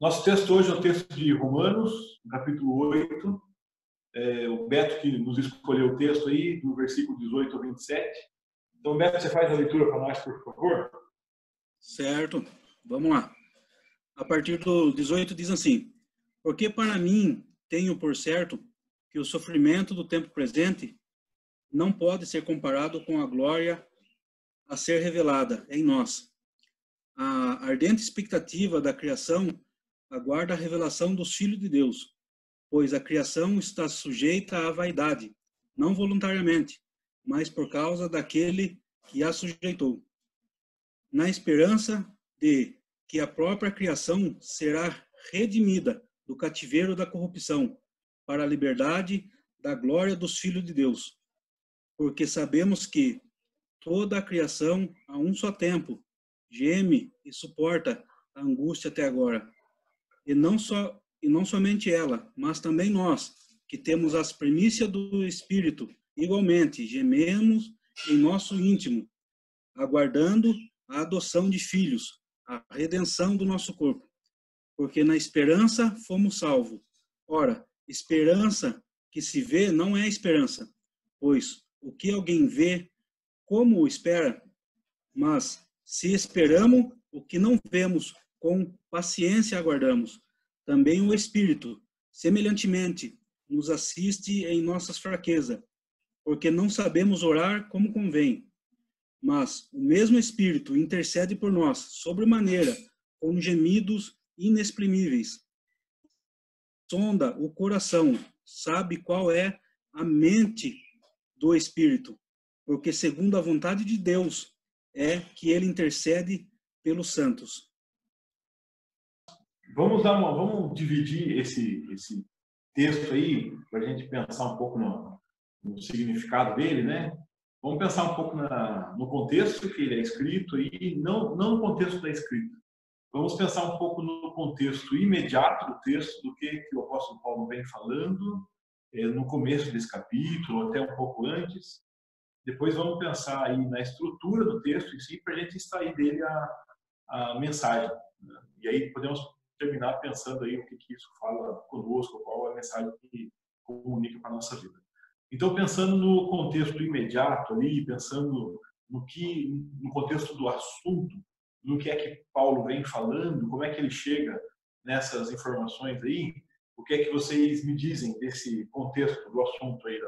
Nosso texto hoje é o texto de Romanos, capítulo 8. O Beto que nos escolheu o texto aí, do versículo 18 ao 27. Então, Beto, você faz a leitura para nós, por favor? Certo, vamos lá. A partir do 18 diz assim: porque para mim tenho por certo que o sofrimento do tempo presente não pode ser comparado com a glória a ser revelada em nós. A ardente expectativa da criação aguarda a revelação dos filhos de Deus, pois a criação está sujeita à vaidade, não voluntariamente, mas por causa daquele que a sujeitou, na esperança de que a própria criação será redimida do cativeiro da corrupção, para a liberdade da glória dos filhos de Deus. Porque sabemos que toda a criação, a um só tempo, geme e suporta a angústia até agora. E não somente ela, mas também nós, que temos as primícias do Espírito, igualmente gememos em nosso íntimo, aguardando a adoção de filhos, a redenção do nosso corpo. Porque na esperança fomos salvos. Ora, esperança que se vê não é esperança, pois o que alguém vê, como o espera? Mas se esperamos o que não vemos, com paciência aguardamos. Também o Espírito, semelhantemente, nos assiste em nossas fraquezas, porque não sabemos orar como convém. Mas o mesmo Espírito intercede por nós, sobremaneira, com gemidos inexprimíveis. Sonda o coração, sabe qual é a mente do Espírito, porque segundo a vontade de Deus é que ele intercede pelos santos. Vamos dividir esse texto aí, para a gente pensar um pouco no significado dele, né? Vamos pensar um pouco no contexto que ele é escrito e não no contexto da escrita. Vamos pensar um pouco no contexto imediato do texto, do que o apóstolo Paulo vem falando no começo desse capítulo, até um pouco antes. Depois vamos pensar aí na estrutura do texto em si, para a gente extrair dele a mensagem, né? E aí podemos terminar pensando aí o que isso fala conosco, qual é a mensagem que comunica para a nossa vida. Então, pensando no contexto imediato ali, pensando no contexto do assunto, no que é que Paulo vem falando, como é que ele chega nessas informações aí, o que é que vocês me dizem desse contexto do assunto aí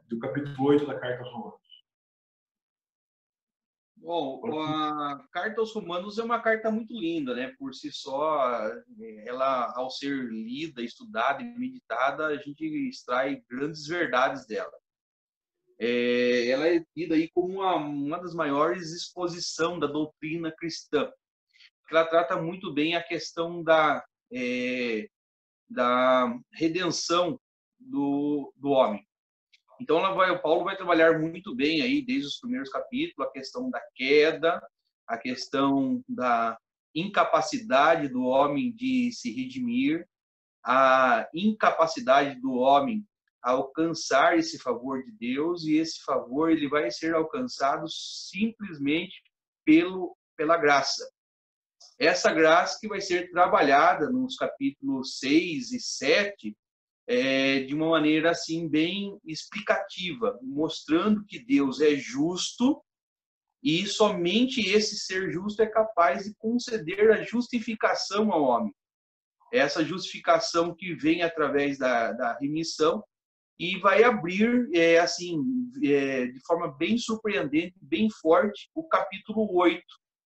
do capítulo 8 da Carta aos Romanos? Bom, a Carta aos Romanos é uma carta muito linda, né? Por si só, ela, ao ser lida, estudada e meditada, a gente extrai grandes verdades dela. Ela é tida aí como uma das maiores exposições da doutrina cristã. Ela trata muito bem a questão da redenção do homem. Então, o Paulo vai trabalhar muito bem aí, desde os primeiros capítulos, a questão da queda, a questão da incapacidade do homem de se redimir, a incapacidade do homem a alcançar esse favor de Deus, e esse favor ele vai ser alcançado simplesmente pela graça. Essa graça que vai ser trabalhada nos capítulos 6 e 7, de uma maneira assim bem explicativa, mostrando que Deus é justo e somente esse ser justo é capaz de conceder a justificação ao homem. Essa justificação que vem através da remissão e vai abrir de forma bem surpreendente, bem forte, o capítulo 8,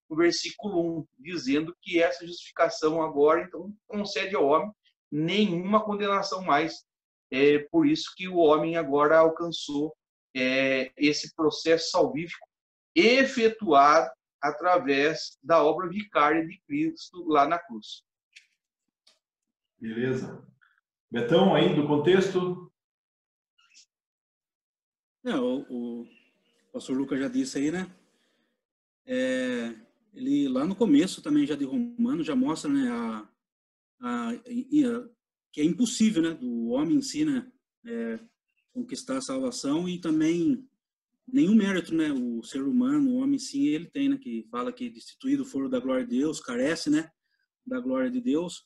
o versículo 1, dizendo que essa justificação agora então concede ao homem nenhuma condenação mais. É por isso que o homem agora alcançou esse processo salvífico efetuado através da obra vicária de Cristo lá na cruz. Beleza. Betão, aí do contexto? O pastor Lucas já disse aí, né? Ele lá no começo também já de Romanos já mostra, né, que é impossível, né, do homem em si, né, conquistar a salvação, e também nenhum mérito, né, o ser humano, o homem sim, ele tem, né, que fala que destituído foro da glória de Deus, carece, né, da glória de Deus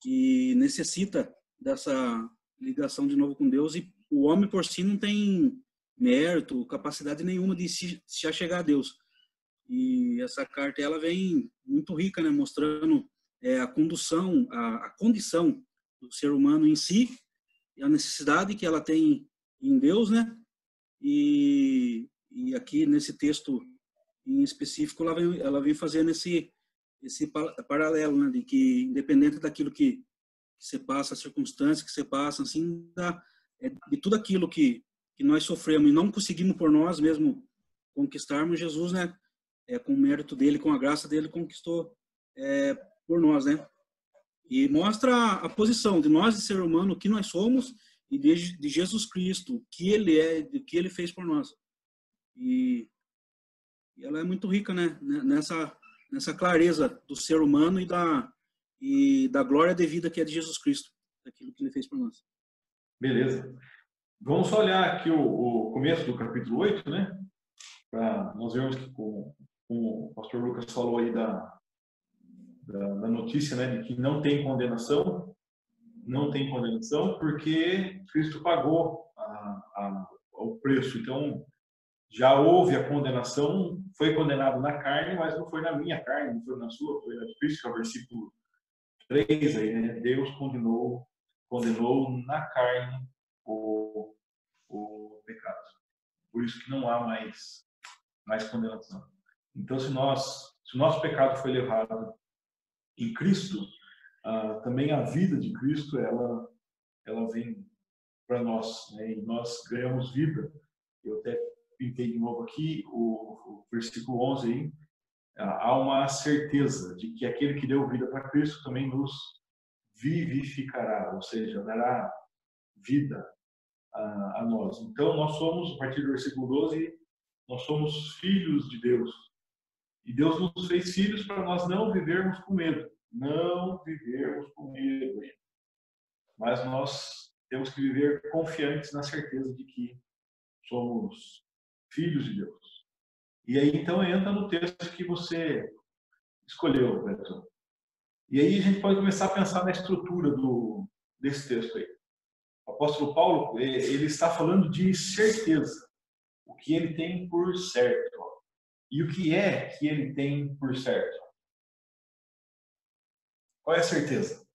e necessita dessa ligação de novo com Deus, e o homem por si não tem mérito, capacidade nenhuma de se achegar a Deus. E essa carta ela vem muito rica, né, mostrando a condução, a condição do ser humano em si, e a necessidade que ela tem em Deus, né? E aqui nesse texto em específico ela vem fazendo esse paralelo, né, de que independente daquilo que você passa, as circunstâncias que você passa, assim, de tudo aquilo que nós sofremos e não conseguimos por nós mesmo conquistarmos, Jesus, né, com o mérito dele, com a graça dele, conquistou por nós, né? E mostra a posição de nós, de ser humano, o que nós somos, e de Jesus Cristo, o que ele é, o que ele fez por nós. E ela é muito rica, né, nessa clareza do ser humano e da glória devida que é de Jesus Cristo, daquilo que ele fez por nós. Beleza. Vamos só olhar aqui o começo do capítulo 8, né? Para nós vermos que como o pastor Lucas falou aí da notícia, né, de que não tem condenação, porque Cristo pagou o preço. Então, já houve a condenação, foi condenado na carne, mas não foi na minha carne, não foi na sua, foi na de Cristo, que é o versículo 3 aí, né? Deus condenou na carne o pecado. Por isso que não há mais condenação. Então, se o nosso pecado foi levado em Cristo, também a vida de Cristo ela vem para nós, né? E nós ganhamos vida. Eu até pintei de novo aqui o versículo 11 aí. Há uma certeza de que aquele que deu vida para Cristo também nos vivificará, ou seja, dará vida a nós. Então, nós somos, a partir do versículo 12, nós somos filhos de Deus. E Deus nos fez filhos para nós não vivermos com medo. Não vivermos com medo. Mas nós temos que viver confiantes na certeza de que somos filhos de Deus. E aí, então, entra no texto que você escolheu, Beto. E aí a gente pode começar a pensar na estrutura desse texto aí. O apóstolo Paulo, ele está falando de certeza. O que ele tem por certo. E o que é que ele tem por certo? Qual é a certeza?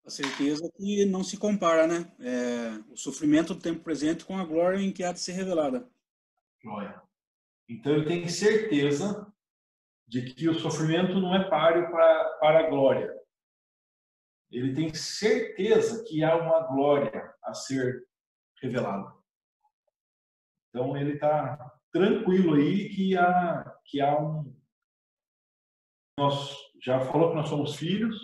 A certeza que não se compara, né? O sofrimento do tempo presente com a glória em que há de ser revelada. Glória. Então ele tem certeza de que o sofrimento não é páreo para a glória. Ele tem certeza que há uma glória a ser revelada. Então ele está tranquilo aí que há um... Nós já falou que nós somos filhos,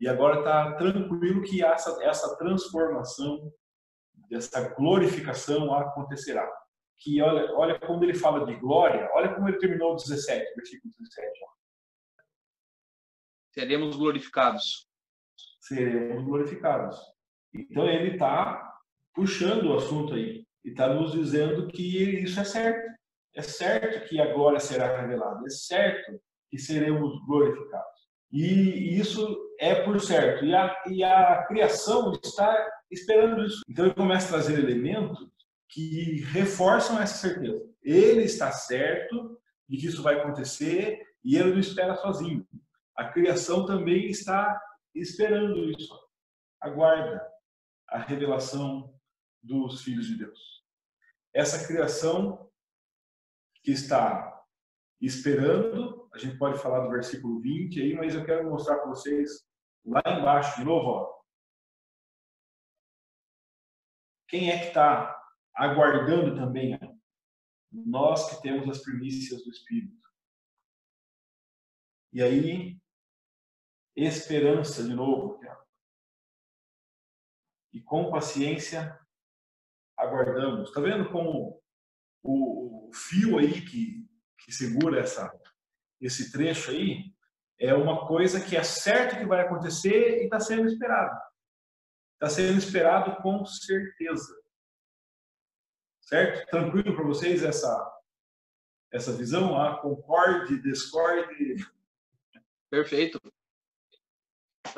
e agora está tranquilo que essa transformação, essa glorificação acontecerá. Que olha quando ele fala de glória, olha como ele terminou o 17, versículo 17. Seremos glorificados. Seremos glorificados. Então ele está puxando o assunto aí e está nos dizendo que isso é certo. É certo que a glória será revelada. É certo que seremos glorificados. E isso é por certo. E a criação está esperando isso. Então ele começa a trazer elementos que reforçam essa certeza. Ele está certo de que isso vai acontecer e ele não espera sozinho. A criação também está esperando isso. Aguarda a revelação dos filhos de Deus. Essa criação que está esperando, a gente pode falar do versículo 20 aí, mas eu quero mostrar para vocês lá embaixo de novo, ó. Quem é que está aguardando também? Nós que temos as primícias do Espírito. E aí, esperança de novo. E com paciência aguardamos. Está vendo como o fio aí que segura esse trecho aí é uma coisa que é certo que vai acontecer e está sendo esperado. Está sendo esperado com certeza. Certo? Tranquilo para vocês essa visão? Concorde, discorde? Perfeito.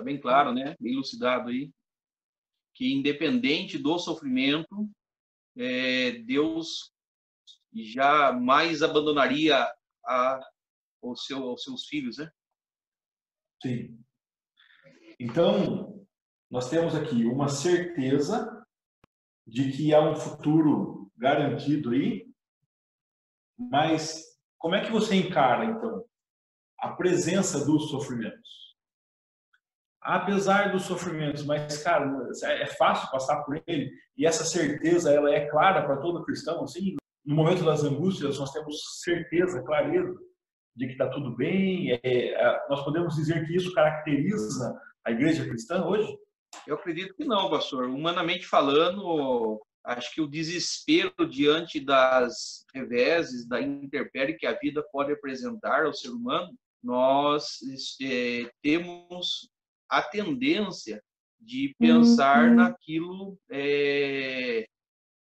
Está bem claro, né? Bem elucidado aí. Que independente do sofrimento, Deus jamais abandonaria os seus filhos, né? Sim. Então, nós temos aqui uma certeza de que há um futuro garantido aí, mas como é que você encara, então, a presença dos sofrimentos? Apesar dos sofrimentos, mas, cara, é fácil passar por ele, e essa certeza, ela é clara para todo cristão, assim, no momento das angústias, nós temos certeza, clareza, de que está tudo bem. Nós podemos dizer que isso caracteriza a igreja cristã hoje? Eu acredito que não, pastor. Humanamente falando, acho que o desespero diante das reveses, da intempérie que a vida pode apresentar ao ser humano, nós temos a tendência de pensar naquilo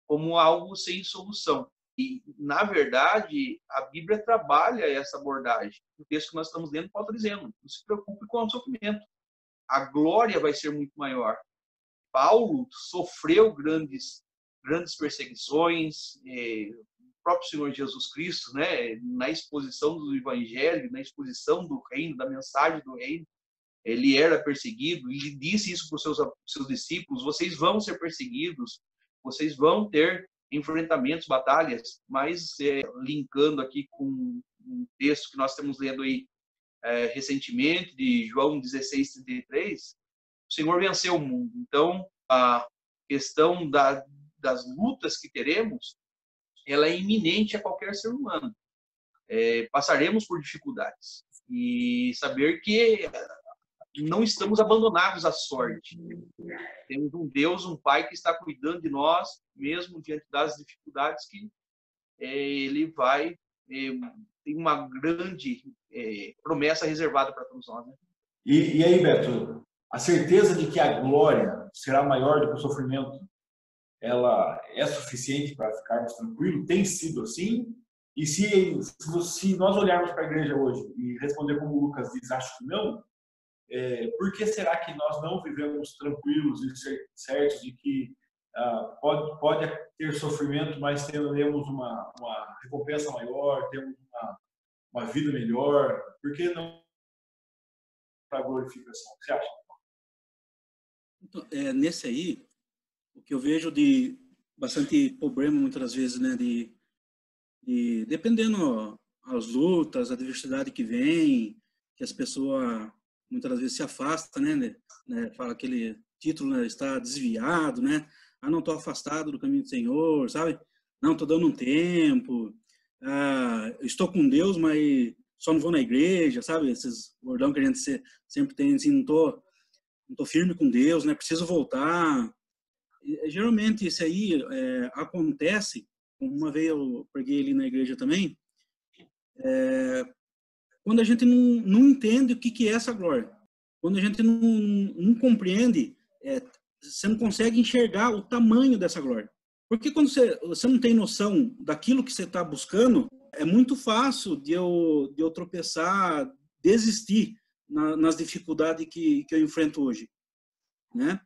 como algo sem solução. E, na verdade, a Bíblia trabalha essa abordagem. O texto que nós estamos lendo, Paulo está dizendo, não se preocupe com o sofrimento. A glória vai ser muito maior. Paulo sofreu grandes perseguições, o próprio Senhor Jesus Cristo, né, na exposição do Evangelho, na exposição do reino, da mensagem do reino, ele era perseguido, e disse isso para os seus discípulos: vocês vão ser perseguidos, vocês vão ter enfrentamentos, batalhas, mas linkando aqui com um texto que nós temos lendo aí recentemente, de João 16:33, o Senhor venceu o mundo. Então, a questão das lutas que teremos, ela é iminente a qualquer ser humano. Passaremos por dificuldades. E saber que não estamos abandonados à sorte. Temos um Deus, um Pai que está cuidando de nós, mesmo diante das dificuldades que Ele vai... tem uma grande promessa reservada para todos nós. Né? E aí, Beto, a certeza de que a glória será maior do que o sofrimento, ela é suficiente para ficarmos tranquilos? Tem sido assim? E se nós olharmos para a igreja hoje e responder como o Lucas diz, acho que não, por que será que nós não vivemos tranquilos e certos de que pode ter sofrimento, mas teremos uma recompensa maior, temos uma vida melhor? Por que não para a glorificação? O que você acha? Então, nesse aí, o que eu vejo de bastante problema muitas vezes, né, de dependendo as lutas, a diversidade que vem, que as pessoas muitas vezes se afastam, né, fala aquele título, né, está desviado, né, não estou afastado do caminho do Senhor, sabe, não, estou dando um tempo, estou com Deus, mas só não vou na igreja, sabe, esses bordão que a gente sempre tem, assim, não tô firme com Deus, né, preciso voltar. E, geralmente isso aí acontece. Uma vez eu preguei ali na igreja também, quando a gente não entende o que é essa glória. Quando a gente não compreende, você não consegue enxergar o tamanho dessa glória. Porque quando você não tem noção daquilo que você está buscando, é muito fácil de eu tropeçar, desistir nas dificuldades que eu enfrento hoje, né?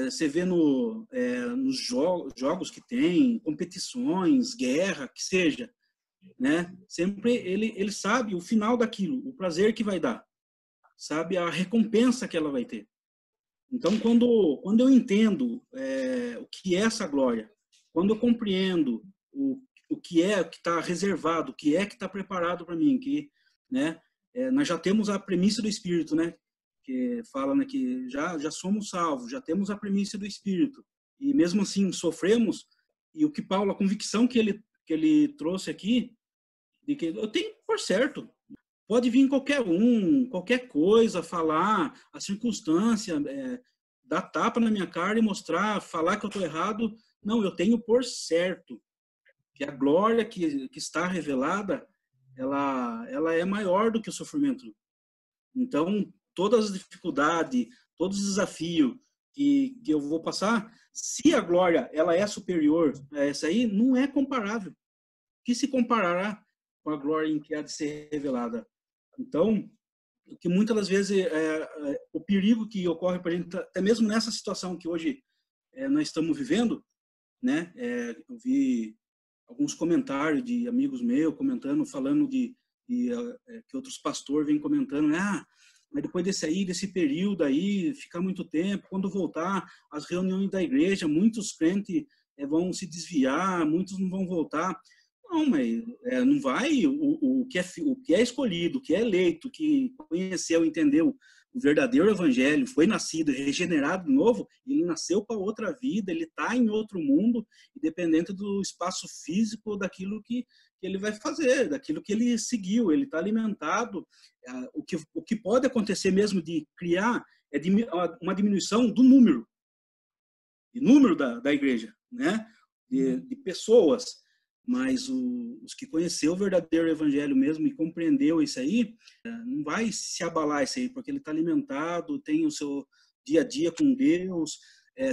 Você vê nos jogos que tem, competições, guerra, que seja, né? Sempre ele sabe o final daquilo, o prazer que vai dar, sabe a recompensa que ela vai ter. Então, quando eu entendo o que é essa glória, quando eu compreendo o que está reservado, o que está preparado para mim, que, né, nós já temos a premissa do Espírito, né? Que fala, né, que já somos salvos, já temos a premissa do Espírito, e mesmo assim sofremos. E o que Paulo, a convicção que ele trouxe aqui, de que eu tenho por certo, pode vir qualquer coisa, falar, a circunstância, dar tapa na minha cara e mostrar, falar que eu estou errado. Não, eu tenho por certo que a glória que está revelada, ela é maior do que o sofrimento. Então, todas as dificuldades, todos os desafios que eu vou passar, se a glória ela é superior a essa aí, não é comparável. Que se comparará com a glória em que há de ser revelada? Então, que muitas das vezes o perigo que ocorre para a gente, até mesmo nessa situação que hoje nós estamos vivendo, né? Eu vi alguns comentários de amigos meus comentando, falando que outros pastores vêm comentando, mas depois desse período aí, ficar muito tempo, quando voltar às reuniões da igreja, muitos crentes vão se desviar, muitos não vão voltar. Não, mas não vai. O que é escolhido, o que é eleito, que conheceu, entendeu o verdadeiro evangelho, foi nascido, regenerado de novo, ele nasceu para outra vida, ele está em outro mundo, independente do espaço físico, daquilo que ele vai fazer, daquilo que ele seguiu, ele está alimentado. O que pode acontecer mesmo de criar é uma diminuição do número da igreja, né? De pessoas. Mas os que conheceu o verdadeiro evangelho mesmo e compreendeu isso aí, não vai se abalar isso aí, porque ele está alimentado, tem o seu dia a dia com Deus.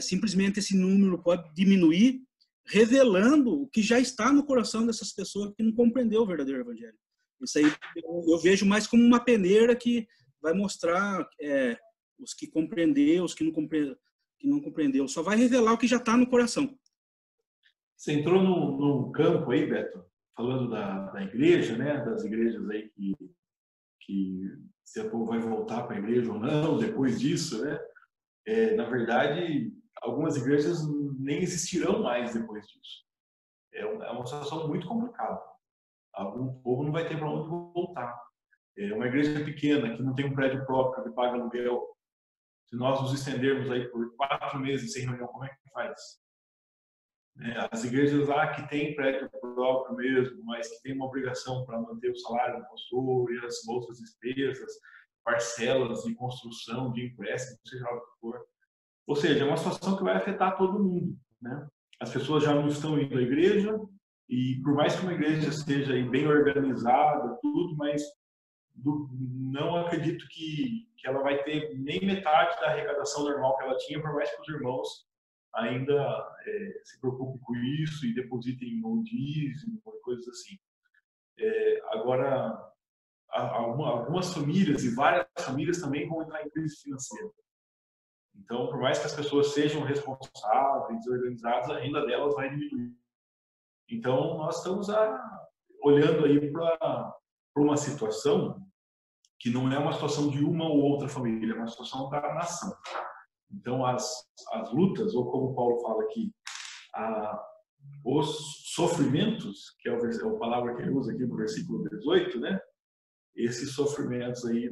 Simplesmente esse número pode diminuir, revelando o que já está no coração dessas pessoas que não compreendeu o verdadeiro evangelho. Isso aí eu vejo mais como uma peneira que vai mostrar os que compreendeu, os que não compreendeu. Só vai revelar o que já está no coração. Você entrou num campo aí, Beto, falando da igreja, né? Das igrejas aí que se o povo vai voltar para a igreja ou não depois disso, né? Na verdade, algumas igrejas nem existirão mais depois disso. É uma situação muito complicada. Algum povo não vai ter para onde voltar. Uma igreja pequena que não tem um prédio próprio, que paga aluguel. Se nós nos estendermos aí por 4 meses sem reunião, como é que faz? As igrejas lá que têm prédio próprio mesmo, mas que tem uma obrigação para manter o salário do pastor e as outras despesas, parcelas de construção, de empréstimo, seja lá o que for. Ou seja, é uma situação que vai afetar todo mundo, né? As pessoas já não estão indo à igreja e por mais que uma igreja esteja bem organizada, tudo, mas não acredito que ela vai ter nem metade da arrecadação normal que ela tinha, por mais que os irmãos ainda se preocupem com isso e depositem no dízimo, coisas assim. Agora, algumas famílias e várias famílias também vão entrar em crise financeira. Então, por mais que as pessoas sejam responsáveis, organizadas, a renda delas vai diminuir. Então, nós estamos olhando aí para uma situação que não é uma situação de uma ou outra família, é uma situação da nação. Então, as lutas, ou como Paulo fala aqui, os sofrimentos, que é a palavra que ele usa aqui no versículo 18, né? Esses sofrimentos aí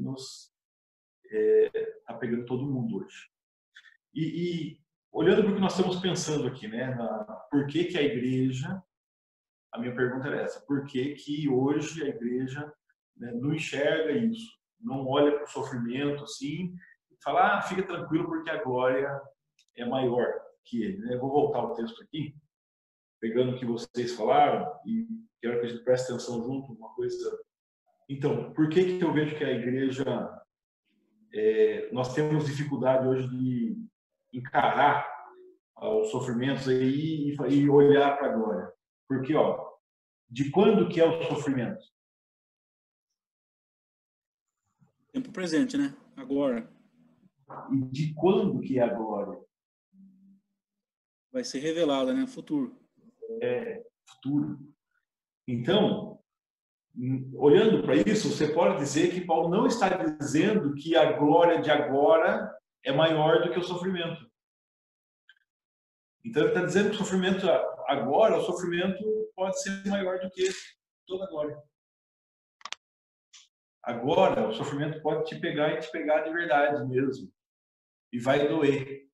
tá pegando todo mundo hoje. E olhando para o que nós estamos pensando aqui, né? Por que a igreja, a minha pergunta é essa, por que hoje a igreja, né, não enxerga isso, não olha para o sofrimento assim, falar, fica tranquilo porque a glória é maior que ele. Né? Eu vou voltar ao texto aqui, pegando o que vocês falaram, e quero que a gente preste atenção junto, uma coisa. Então, por que eu vejo que a igreja, nós temos dificuldade hoje de encarar os sofrimentos aí e olhar para a glória? Porque, de quando que é o sofrimento? Tempo presente, né? Agora. E de quando que é a glória? Vai ser revelada, né? Futuro. Futuro. Então, olhando para isso, você pode dizer que Paulo não está dizendo que a glória de agora é maior do que o sofrimento. Então, ele está dizendo que o sofrimento agora, o sofrimento pode ser maior do que toda a glória. Agora, o sofrimento pode te pegar e te pegar de verdade mesmo. E vai doer.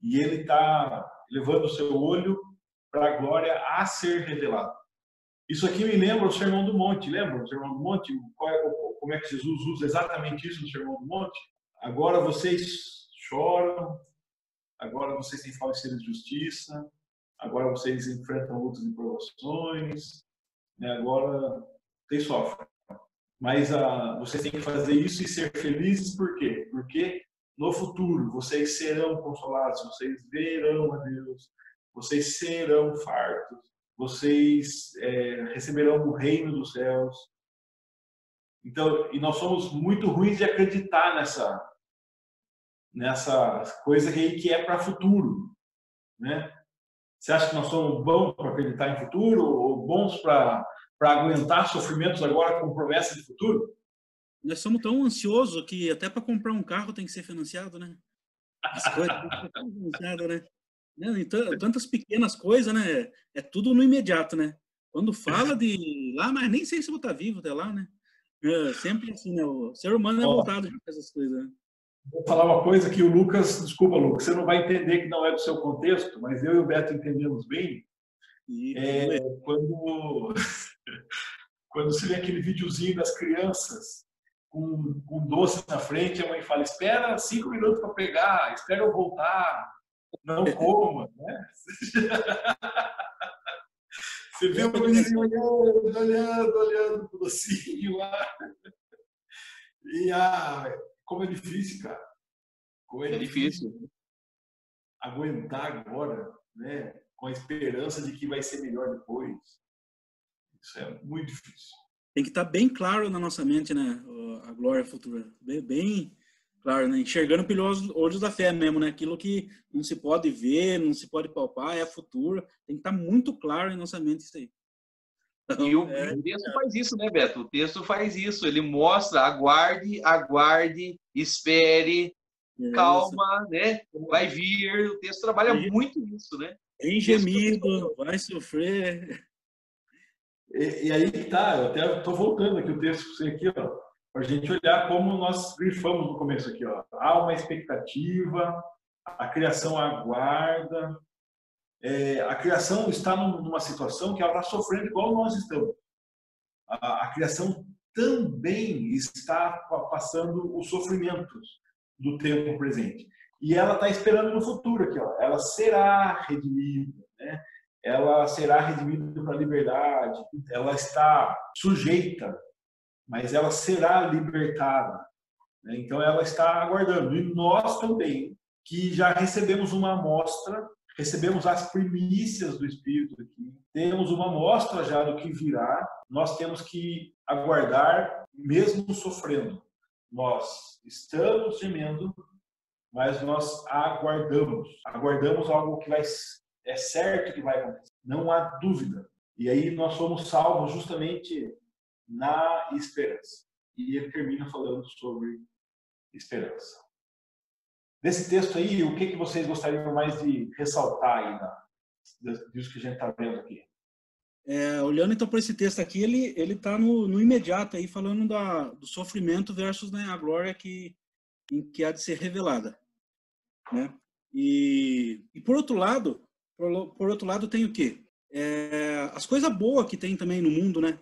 E ele está levando o seu olho para a glória a ser revelada. Isso aqui me lembra o Sermão do Monte. Lembra o Sermão do Monte? Como é que Jesus usa exatamente isso no Sermão do Monte? Agora vocês choram, agora vocês têm falecido de justiça, agora vocês enfrentam lutas e provações, né? Agora vocês sofrem. Mas vocês têm que fazer isso e ser felizes, por quê? Porque no futuro vocês serão consolados, vocês verão a Deus, vocês serão fartos, vocês receberão o reino dos céus. Então, e nós somos muito ruins de acreditar nessa coisa que é para futuro, né? Você acha que nós somos bons para acreditar em futuro ou bons para aguentar sofrimentos agora com promessa de futuro? Nós somos tão ansiosos que até para comprar um carro tem que ser financiado, né? As coisas têm que ser financiadas, né? Então, tantas pequenas coisas, né? É tudo no imediato, né? Quando fala de lá, mas nem sei se vou estar vivo até lá, né? Sempre assim, né? O ser humano é voltado para essas coisas, né? Vou falar uma coisa que o Lucas, desculpa, Lucas, você não vai entender que não é do seu contexto, mas eu e o Beto entendemos bem. Quando você vê aquele videozinho das crianças com um doce na frente, a mãe fala: espera 5 minutos para pegar, espera eu voltar, não coma, né? Você vê o menino olhando o docinho lá. E como é difícil, cara. Como é difícil aguentar agora, né? Com a esperança de que vai ser melhor depois. Isso é muito difícil. Tem que estar bem claro na nossa mente, né? A glória futura. Bem claro, né? Enxergando pelos olhos da fé mesmo, né? Aquilo que não se pode ver, não se pode palpar, é futuro. Tem que estar muito claro em nossa mente isso aí. Então, e o texto faz isso, né, Beto? O texto faz isso. Ele mostra, aguarde, espere, calma, né? Vai vir. O texto trabalha muito nisso, né? Tem gemido, vai sofrer. E aí que tá, eu até estou voltando aqui o texto para você aqui, ó, para a gente olhar como nós grifamos no começo aqui, ó. Há uma expectativa, a criação aguarda, a criação está numa situação que ela está sofrendo igual nós estamos. A criação também está passando os sofrimentos do tempo presente. E ela está esperando no futuro aqui, ó. Ela será redimida, né? Ela será redimida para a liberdade. Ela está sujeita, mas ela será libertada, né? Então ela está aguardando. E nós também, que já recebemos uma amostra, recebemos as primícias do Espírito aqui, temos uma amostra já do que virá, nós temos que aguardar mesmo sofrendo. Nós estamos gemendo, mas nós aguardamos algo que é certo que vai acontecer, não há dúvida. E aí nós somos salvos justamente na esperança. E ele termina falando sobre esperança. Desse texto aí, o que vocês gostariam mais de ressaltar aí disso que a gente está vendo aqui? Olhando então para esse texto aqui, ele está no imediato aí, falando do sofrimento versus, né, a glória que há de ser revelada, né? E por outro lado tem o quê? As coisas boas que tem também no mundo, né?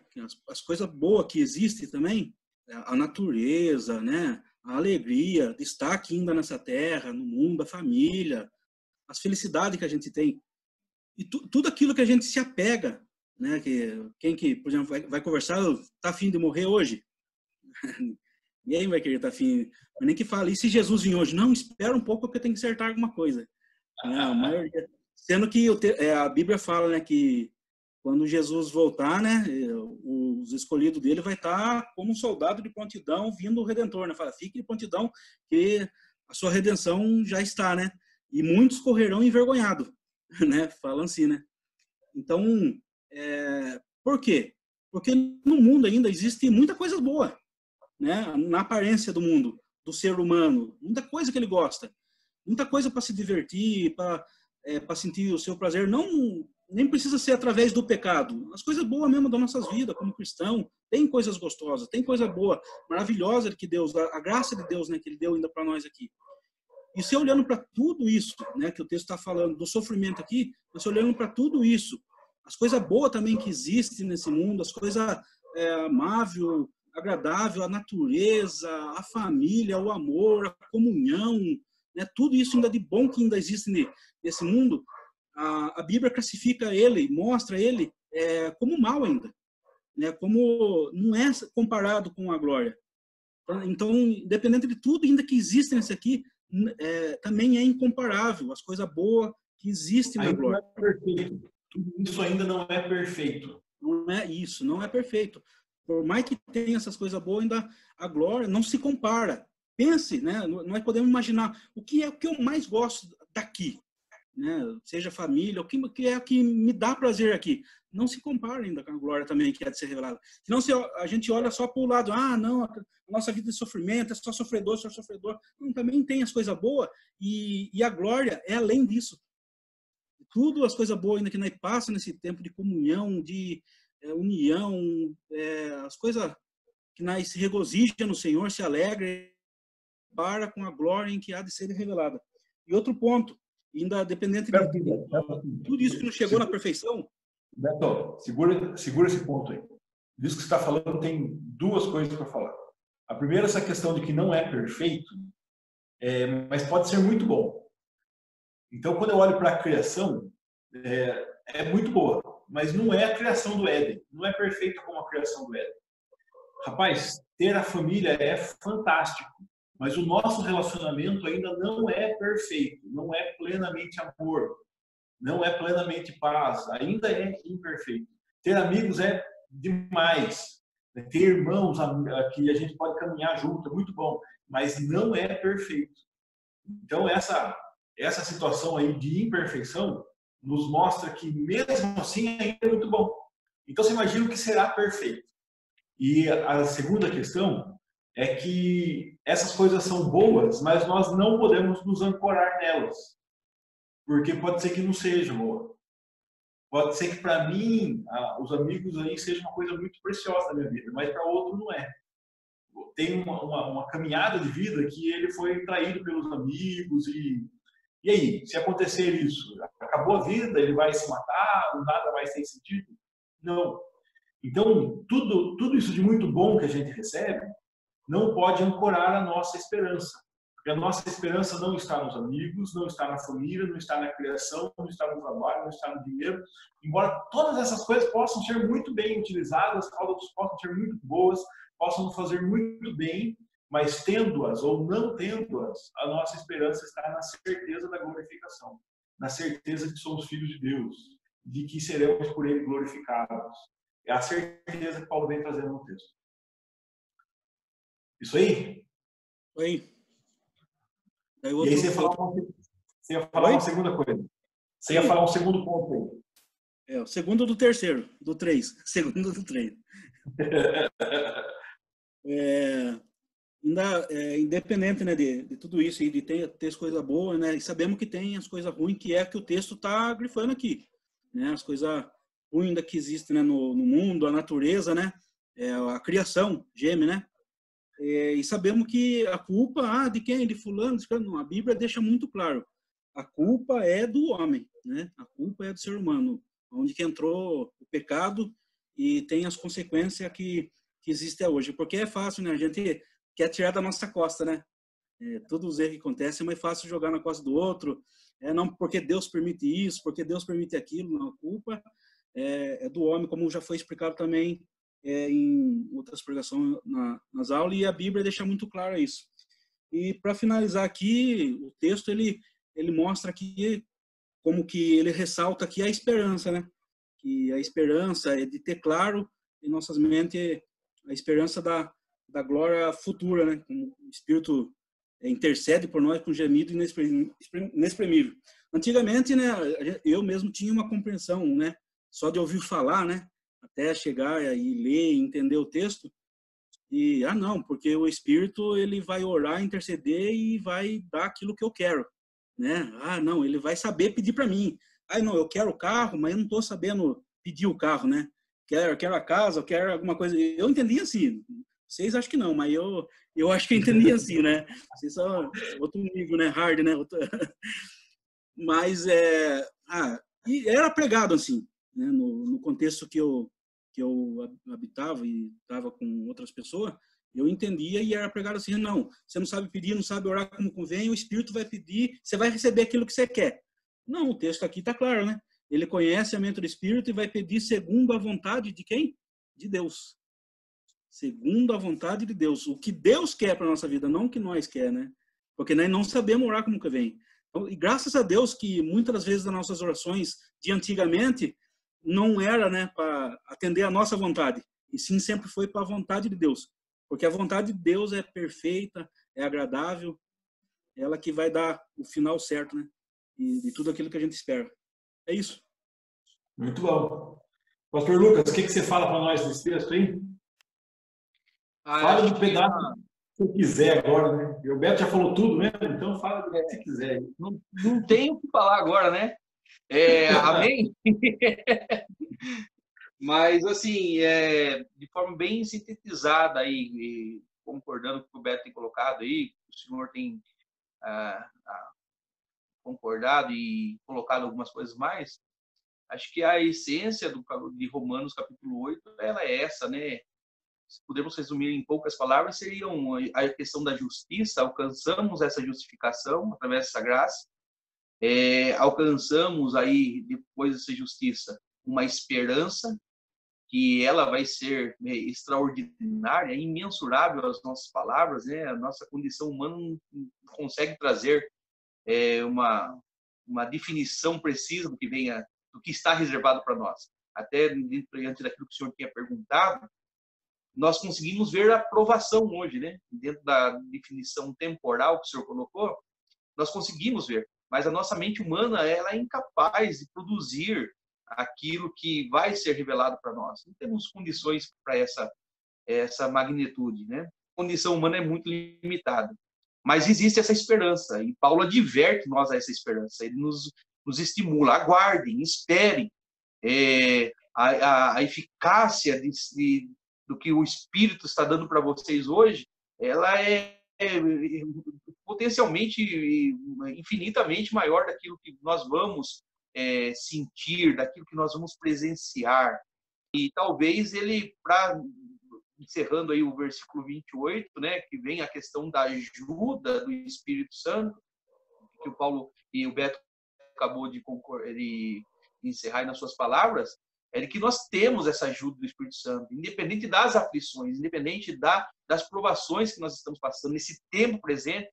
As coisas boas que existem também, a natureza, né? A alegria, destaque ainda nessa terra, no mundo, a família, as felicidades que a gente tem. E tudo aquilo que a gente se apega, né? Quem que, por exemplo, vai conversar, tá afim de morrer hoje? Ninguém vai querer estar afim. Mas nem que fale, e se Jesus vir hoje? Não, espera um pouco porque tem que acertar alguma coisa. A maioria. Sendo que a Bíblia fala, né, que quando Jesus voltar, né, os escolhidos dele vai estar como um soldado de prontidão vindo o Redentor, né? Fala, fique de prontidão que a sua redenção já está, né? E muitos correrão envergonhados, né? Falam assim, né? Então, por quê? Porque no mundo ainda existe muita coisa boa, né? Na aparência do mundo, do ser humano, muita coisa que ele gosta, muita coisa para se divertir, para sentir o seu prazer. Nem precisa ser através do pecado. As coisas boas mesmo das nossas vidas, como cristão, tem coisas gostosas, tem coisa boa, maravilhosa que Deus, a graça de Deus, né, que Ele deu ainda para nós aqui. E você olhando para tudo isso, né, que o texto está falando, do sofrimento aqui, você olhando para tudo isso, as coisas boas também que existem nesse mundo, as coisas amável, agradável, a natureza, a família, o amor, a comunhão, né, tudo isso ainda de bom que ainda existe nesse mundo, a Bíblia classifica ele, mostra ele como mal ainda, né, como não é comparado com a glória. Então, independente de tudo ainda que existe nesse aqui, também é incomparável, as coisas boas que existem na glória. Não é perfeito. Tudo isso ainda não é perfeito. Não é isso, não é perfeito. por mais que tenha essas coisas boas, ainda a glória não se compara. Pense, né? Nós podemos imaginar o que eu mais gosto daqui, né? Seja família, o que é que me dá prazer aqui. Não se compara ainda com a glória também que é de ser revelada. Senão se a gente olha só para o lado, não, a nossa vida é sofrimento, é só sofredor. Não, também tem as coisas boas e a glória é além disso. Tudo as coisas boas ainda que nós passamos nesse tempo de comunhão, de união, as coisas que nós se regozija no Senhor, se alegra para com a glória em que há de ser revelada. E outro ponto, ainda dependente de tudo isso que não chegou na perfeição. Beto, segura esse ponto aí. Disso que você está falando, tem duas coisas para falar. A primeira, essa questão de que não é perfeito, mas pode ser muito bom. Então, quando eu olho para a criação, é muito boa, mas não é a criação do Éden. Não é perfeita como a criação do Éden. Rapaz, ter a família é fantástico, mas o nosso relacionamento ainda não é perfeito, não é plenamente amor, não é plenamente paz, ainda é imperfeito. Ter amigos é demais, ter irmãos que a gente pode caminhar junto é muito bom, mas não é perfeito. Então essa situação aí de imperfeição nos mostra que mesmo assim ainda é muito bom. Então você imagina o que será perfeito. E a segunda questão é que essas coisas são boas, mas nós não podemos nos ancorar nelas. Porque pode ser que não seja boa. Pode ser que para mim, os amigos aí sejam uma coisa muito preciosa na minha vida, mas para outro não é. Tem uma caminhada de vida que ele foi traído pelos amigos e aí, se acontecer isso, acabou a vida, ele vai se matar, nada mais tem sentido? Não. Então, tudo isso de muito bom que a gente recebe não pode ancorar a nossa esperança. Porque a nossa esperança não está nos amigos, não está na família, não está na criação, não está no trabalho, não está no dinheiro. Embora todas essas coisas possam ser muito bem utilizadas, possam ser muito boas, possam nos fazer muito bem, mas tendo-as ou não tendo-as, a nossa esperança está na certeza da glorificação, na certeza de que somos filhos de Deus, de que seremos por Ele glorificados. É a certeza que Paulo vem trazendo no texto. Isso aí? Oi. E aí você ia falar uma segunda coisa. Você ia falar um segundo ponto aí. O segundo do terceiro, do 3. Segundo do 3. Independente, né, de tudo isso aí, de ter as coisas boas, né, e sabemos que tem as coisas ruins, que é que o texto está grifando aqui, né, as coisas ruins ainda que existem, né, no mundo, a natureza, né, a criação geme, né, e sabemos que a culpa, de quem? De fulano, não, a Bíblia deixa muito claro, a culpa é do homem, né, a culpa é do ser humano, onde que entrou o pecado e tem as consequências que existe hoje, porque é fácil, né? A gente quer tirar da nossa costa, né? Todos os erros que acontecem é mais fácil jogar na costa do outro, não porque Deus permite isso, porque Deus permite aquilo, não, a culpa é do homem, como já foi explicado também em outras pregações nas aulas, e a Bíblia deixa muito claro isso. E para finalizar aqui, o texto ele mostra aqui como que ele ressalta aqui a esperança, né? Que a esperança é de ter claro em nossas mentes a esperança da glória futura, né? Como o Espírito intercede por nós com gemido inexprimível. Antigamente, né, eu mesmo tinha uma compreensão, né, só de ouvir falar, né, até chegar e ler e entender o texto, e, não, porque o Espírito, ele vai orar, interceder e vai dar aquilo que eu quero, né? Não, ele vai saber pedir para mim. Não, eu quero o carro, mas eu não estou sabendo pedir o carro, né? Quero a casa, eu quero alguma coisa. Eu entendi assim. Vocês acham que não, mas eu acho que eu entendi assim, né? Vocês são outro nível, né? Hard, né? Mas e era pregado assim, né? No contexto que eu habitava e estava com outras pessoas, eu entendia e era pregado assim, não, você não sabe pedir, não sabe orar como convém, o Espírito vai pedir, você vai receber aquilo que você quer. Não, o texto aqui está claro, né? Ele conhece a mente do Espírito e vai pedir segundo a vontade de quem? De Deus. Segundo a vontade de Deus. O que Deus quer para a nossa vida, não o que nós quer, né? Porque nós não sabemos orar como que vem. Então, e graças a Deus que muitas das vezes as nossas orações de antigamente não era, né, para atender a nossa vontade. e sim sempre foi para a vontade de Deus. Porque a vontade de Deus é perfeita, é agradável, é ela que vai dar o final certo, né? E de tudo aquilo que a gente espera. É isso. Muito bom. Pastor Lucas, o que você fala para nós desse texto aí? Fala do pedaço que você quiser agora, né? O Beto já falou tudo mesmo, então fala do que você quiser. Não tem o que falar agora, né? Amém? Mas, assim, de forma bem sintetizada aí, concordando com o que o Beto tem colocado aí, o senhor tem concordado e colocado algumas coisas mais, acho que a essência de Romanos capítulo 8, ela é essa, né? Se pudermos resumir em poucas palavras, seriam a questão da justiça, alcançamos essa justificação através dessa graça, alcançamos aí, depois dessa justiça, uma esperança, que ela vai ser extraordinária, imensurável às nossas palavras, né? A nossa condição humana não consegue trazer uma definição precisa do que está reservado para nós. Até diante daquilo que o senhor tinha perguntado, nós conseguimos ver a aprovação hoje, né? Dentro da definição temporal que o senhor colocou, nós conseguimos ver, mas a nossa mente humana ela é incapaz de produzir aquilo que vai ser revelado para nós. Não temos condições para essa magnitude, né? A condição humana é muito limitada. Mas existe essa esperança, e Paulo adverte nós a essa esperança. Ele nos estimula, aguardem, esperem. A eficácia do que o Espírito está dando para vocês hoje, ela é potencialmente, infinitamente maior daquilo que nós vamos sentir, daquilo que nós vamos presenciar. E talvez ele, encerrando aí o versículo 28, né, que vem a questão da ajuda do Espírito Santo, que o Paulo e o Beto acabou de encerrar aí nas suas palavras, é que nós temos essa ajuda do Espírito Santo, independente das aflições, independente das provações que nós estamos passando, nesse tempo presente,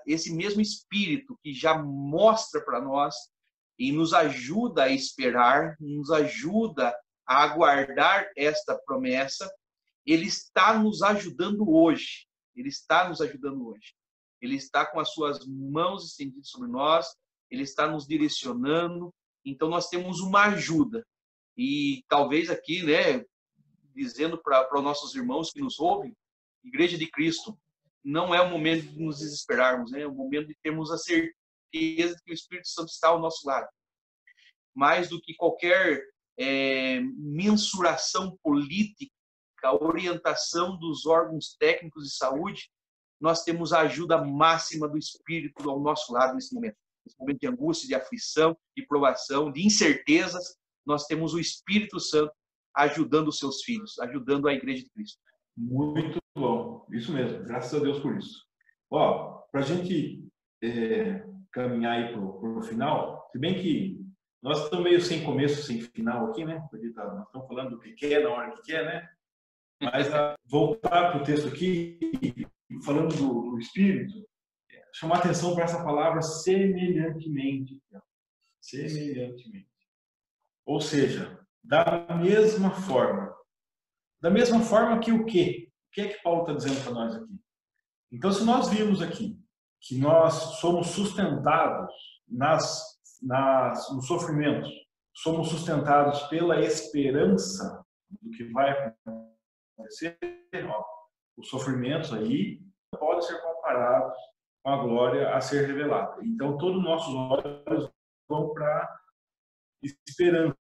esse mesmo Espírito que já mostra para nós e nos ajuda a esperar, nos ajuda a aguardar esta promessa, ele está nos ajudando hoje. Ele está nos ajudando hoje. Ele está com as suas mãos estendidas sobre nós, ele está nos direcionando. Então, nós temos uma ajuda. E talvez aqui, né, dizendo para os nossos irmãos que nos ouvem, Igreja de Cristo, não é o momento de nos desesperarmos, é o momento de termos a certeza de que o Espírito Santo está ao nosso lado. Mais do que qualquer mensuração política, orientação dos órgãos técnicos de saúde, nós temos a ajuda máxima do Espírito ao nosso lado nesse momento. Nesse momento de angústia, de aflição, de provação, de incertezas, nós temos o Espírito Santo ajudando os seus filhos, ajudando a Igreja de Cristo. Muito bom, isso mesmo, graças a Deus por isso. Ó, para a gente caminhar aí para o final, se bem que nós estamos meio sem começo, sem final aqui, né? Porque nós estamos falando do que quer, na hora que quer, né? Mas voltar para o texto aqui, falando do Espírito, chamar atenção para essa palavra semelhantemente. Semelhantemente. Ou seja, da mesma forma. Da mesma forma que o quê? O que é que Paulo está dizendo para nós aqui? Então, se nós vimos aqui que nós somos sustentados nos sofrimentos, somos sustentados pela esperança do que vai acontecer, os sofrimentos aí podem ser comparados com a glória a ser revelada. Então, todos os nossos olhos vão para a esperança,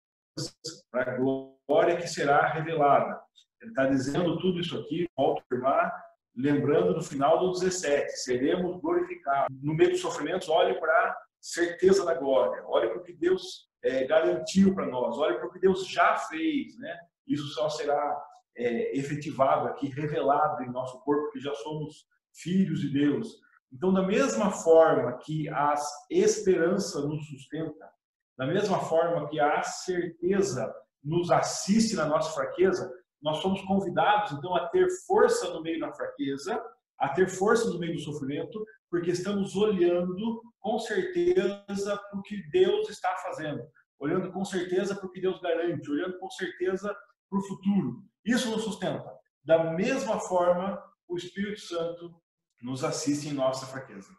para a glória que será revelada. Ele está dizendo tudo isso aqui, volto a afirmar, lembrando no final do 17, seremos glorificados. No meio dos sofrimentos, olhe para a certeza da glória, olhe para o que Deus garantiu para nós, olhe para o que Deus já fez, né? Isso só será efetivado aqui, revelado em nosso corpo, que já somos filhos de Deus. Então, da mesma forma que a esperança nos sustenta, da mesma forma que a certeza nos assiste na nossa fraqueza, nós somos convidados, então, a ter força no meio da fraqueza, a ter força no meio do sofrimento, porque estamos olhando com certeza para o que Deus está fazendo, olhando com certeza para o que Deus garante, olhando com certeza para o futuro. Isso nos sustenta. Da mesma forma, o Espírito Santo nos assiste em nossa fraqueza.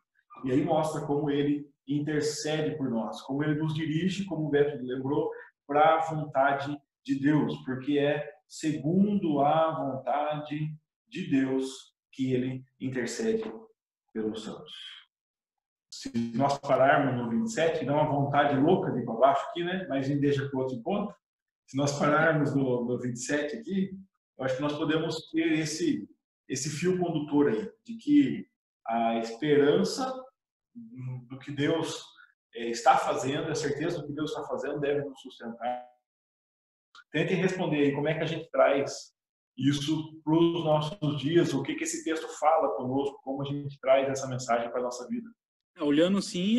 E aí mostra como ele intercede por nós, como ele nos dirige, como o Beto lembrou, para a vontade de Deus, porque é segundo a vontade de Deus que ele intercede pelos santos. Se nós pararmos no 27, dá uma vontade louca de ir para baixo aqui, né? Mas a gente deixa para outro ponto. Se nós pararmos no 27 aqui, eu acho que nós podemos ter esse fio condutor aí, de que a esperança do que Deus está fazendo, a certeza do que Deus está fazendo deve nos sustentar. Tentem responder aí como é que a gente traz isso para os nossos dias, o que esse texto fala conosco, como a gente traz essa mensagem para a nossa vida. Olhando assim,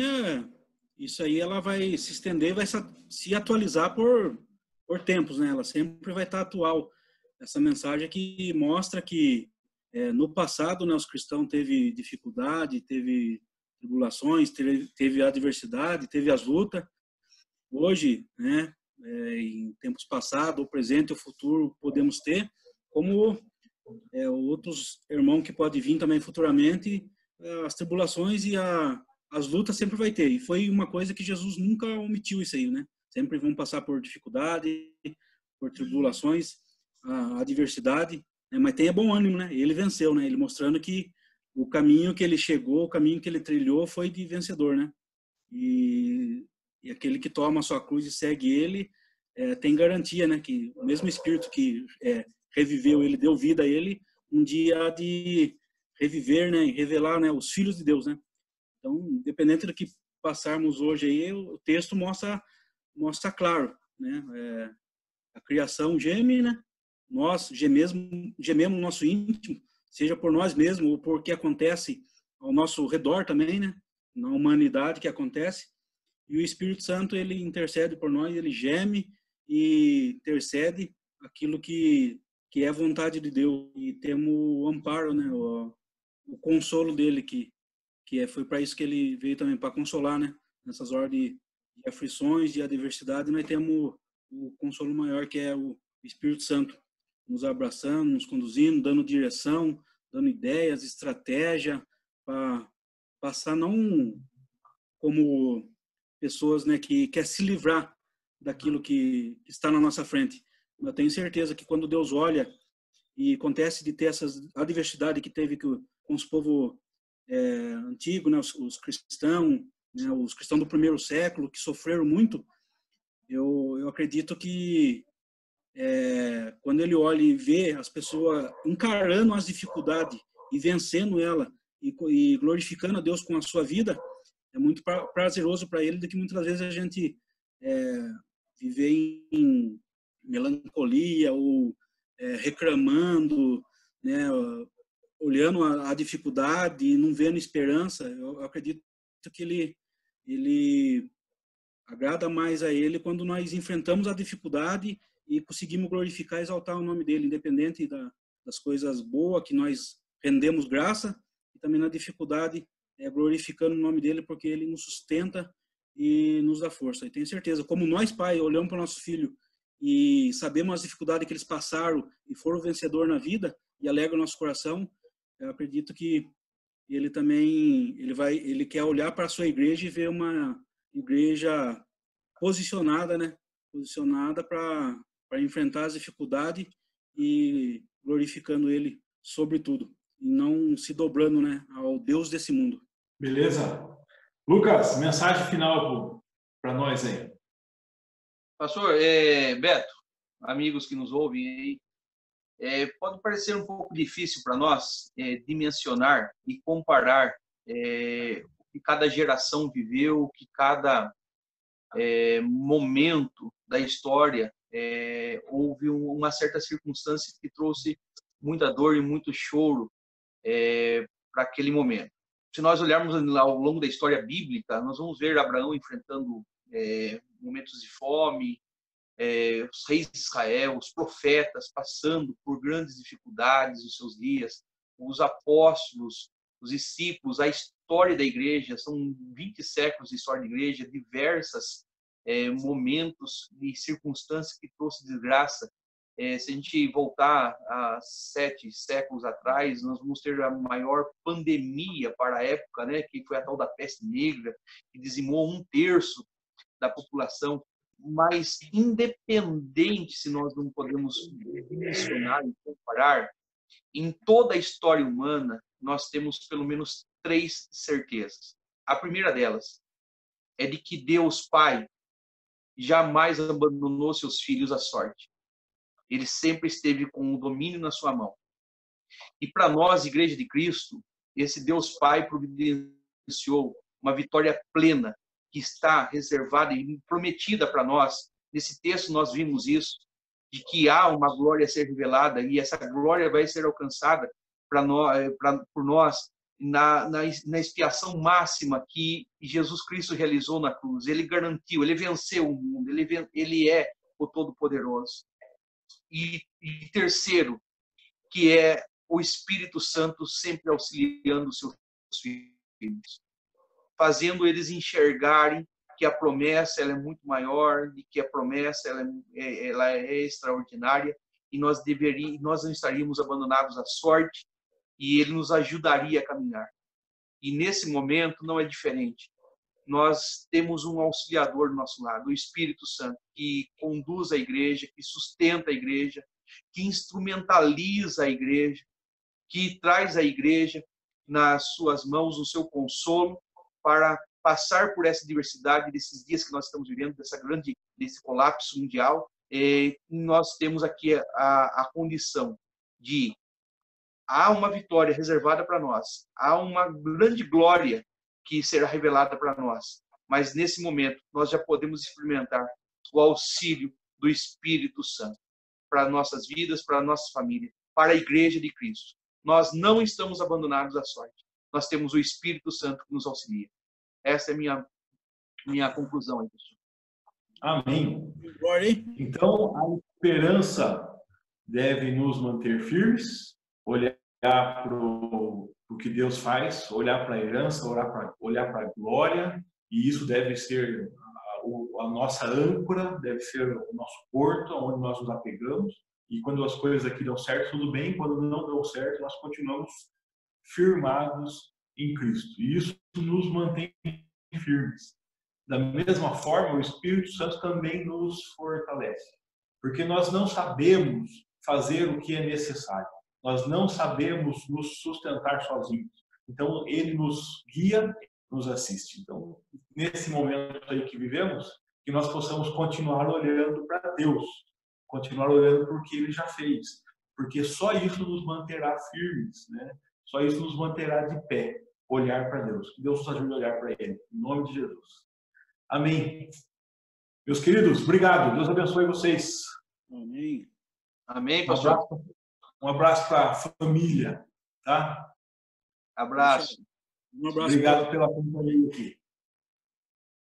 isso aí ela vai se estender, vai se atualizar por tempos, né? Ela sempre vai estar atual. Essa mensagem que mostra que no passado, né, os cristãos teve dificuldade, teve tribulações, teve adversidade, teve as lutas. Hoje, né, em tempos passados, o presente e o futuro podemos ter, como outros irmãos que podem vir também futuramente, as tribulações e as lutas sempre vai ter. E foi uma coisa que Jesus nunca omitiu isso aí, né? Sempre vão passar por dificuldade, por tribulações, a adversidade, né? Mas tenha bom ânimo, né? Ele venceu, né? Ele mostrando que o caminho que ele chegou, o caminho que ele trilhou foi de vencedor, né? E aquele que toma a sua cruz e segue ele, tem garantia, né? Que o mesmo Espírito que reviveu ele, deu vida a ele, um dia há de reviver, né? E revelar, né? Os filhos de Deus, né? Então, independente do que passarmos hoje aí, o texto mostra claro, né? A criação geme, né? Nós gememos no nosso íntimo, seja por nós mesmos ou por o que acontece ao nosso redor também, né? Na humanidade que acontece. E o Espírito Santo, ele intercede por nós, ele geme e intercede aquilo que é vontade de Deus. E temos o amparo, né? O consolo dele, que foi para isso que ele veio também, para consolar, né? Nessas horas de aflições, de adversidade, nós temos o consolo maior, que é o Espírito Santo, nos abraçando, nos conduzindo, dando direção, dando ideias, estratégia, para passar não como pessoas, né, que quer se livrar daquilo que está na nossa frente. Eu tenho certeza que quando Deus olha e acontece de ter essas adversidades que teve com os povos antigos, né, os cristãos, né, os cristãos do primeiro século, que sofreram muito, eu acredito que quando ele olha e vê as pessoas encarando as dificuldades e vencendo ela e glorificando a Deus com a sua vida, é muito prazeroso para ele, do que muitas vezes a gente viver em melancolia ou reclamando, né, olhando a dificuldade e não vendo esperança. Eu acredito que ele agrada mais a ele quando nós enfrentamos a dificuldade e conseguimos glorificar e exaltar o nome dele, independente das coisas boas que nós rendemos graça, e também na dificuldade, glorificando o nome dele, porque ele nos sustenta e nos dá força. E tenho certeza, como nós, pai, olhamos para o nosso filho e sabemos as dificuldades que eles passaram e foram vencedor na vida e alegra o nosso coração, eu acredito que ele também ele quer olhar para a sua igreja e ver uma igreja posicionada, né? Posicionada para enfrentar as dificuldades e glorificando ele sobre tudo, e não se dobrando, né, ao Deus desse mundo. Beleza. Lucas, mensagem final para nós aí. Pastor, Beto, amigos que nos ouvem aí, pode parecer um pouco difícil para nós dimensionar e comparar o que cada geração viveu, o que cada momento da história houve uma certa circunstância que trouxe muita dor e muito choro para aquele momento. Se nós olharmos ao longo da história bíblica, nós vamos ver Abraão enfrentando momentos de fome, os reis de Israel, os profetas passando por grandes dificuldades nos seus dias, os apóstolos, os discípulos, a história da igreja, são 20 séculos de história da igreja, diversas momentos e circunstâncias que trouxe desgraça Se a gente voltar a 7 séculos atrás, nós vamos ter a maior pandemia para a época, né, que foi a tal da peste negra, que dizimou 1/3 da população. Mas, independente se nós não podemos mencionar e comparar, em toda a história humana, nós temos pelo menos 3 certezas. A primeira delas é de que Deus Pai jamais abandonou seus filhos à sorte. Ele sempre esteve com o domínio na sua mão. E para nós, Igreja de Cristo, esse Deus Pai providenciou uma vitória plena que está reservada e prometida para nós. Nesse texto nós vimos isso, de que há uma glória a ser revelada e essa glória vai ser alcançada por nós na expiação máxima que Jesus Cristo realizou na cruz. Ele garantiu, ele venceu o mundo, ele é o Todo-Poderoso. E terceiro, que é o Espírito Santo sempre auxiliando os seus filhos, fazendo eles enxergarem que a promessa ela é muito maior, de que a promessa ela é extraordinária e nós não estaríamos abandonados à sorte e ele nos ajudaria a caminhar. E nesse momento não é diferente. Nós temos um auxiliador do nosso lado, o Espírito Santo, que conduz a igreja, que sustenta a igreja, que instrumentaliza a igreja, que traz a igreja nas suas mãos o seu consolo para passar por essa diversidade desses dias que nós estamos vivendo, desse colapso mundial. E nós temos aqui a condição de há uma vitória reservada para nós, há uma grande glória que será revelada para nós. Mas nesse momento nós já podemos experimentar o auxílio do Espírito Santo para nossas vidas, para a nossa família, para a Igreja de Cristo. Nós não estamos abandonados à sorte. Nós temos o Espírito Santo que nos auxilia. Essa é a minha conclusão aí, pessoal. Amém. Então, a esperança deve nos manter firmes, olhar para o que Deus faz, olhar para a herança, olhar para a glória, e isso deve ser a nossa âncora, deve ser o nosso porto, onde nós nos apegamos, e quando as coisas aqui dão certo, tudo bem, quando não dão certo, nós continuamos firmados em Cristo, e isso nos mantém firmes. Da mesma forma, o Espírito Santo também nos fortalece, porque nós não sabemos fazer o que é necessário, nós não sabemos nos sustentar sozinhos. Então, Ele nos guia, nos assiste. Então, nesse momento aí que vivemos, que nós possamos continuar olhando para Deus, continuar olhando para o que Ele já fez, porque só isso nos manterá firmes, né? Só isso nos manterá de pé, olhar para Deus. Que Deus nos ajude a olhar para Ele, em nome de Jesus. Amém. Meus queridos, obrigado. Deus abençoe vocês. Amém. Amém, pastor. Um abraço para a família, tá? Abraço. Um abraço. Obrigado pela companhia aqui.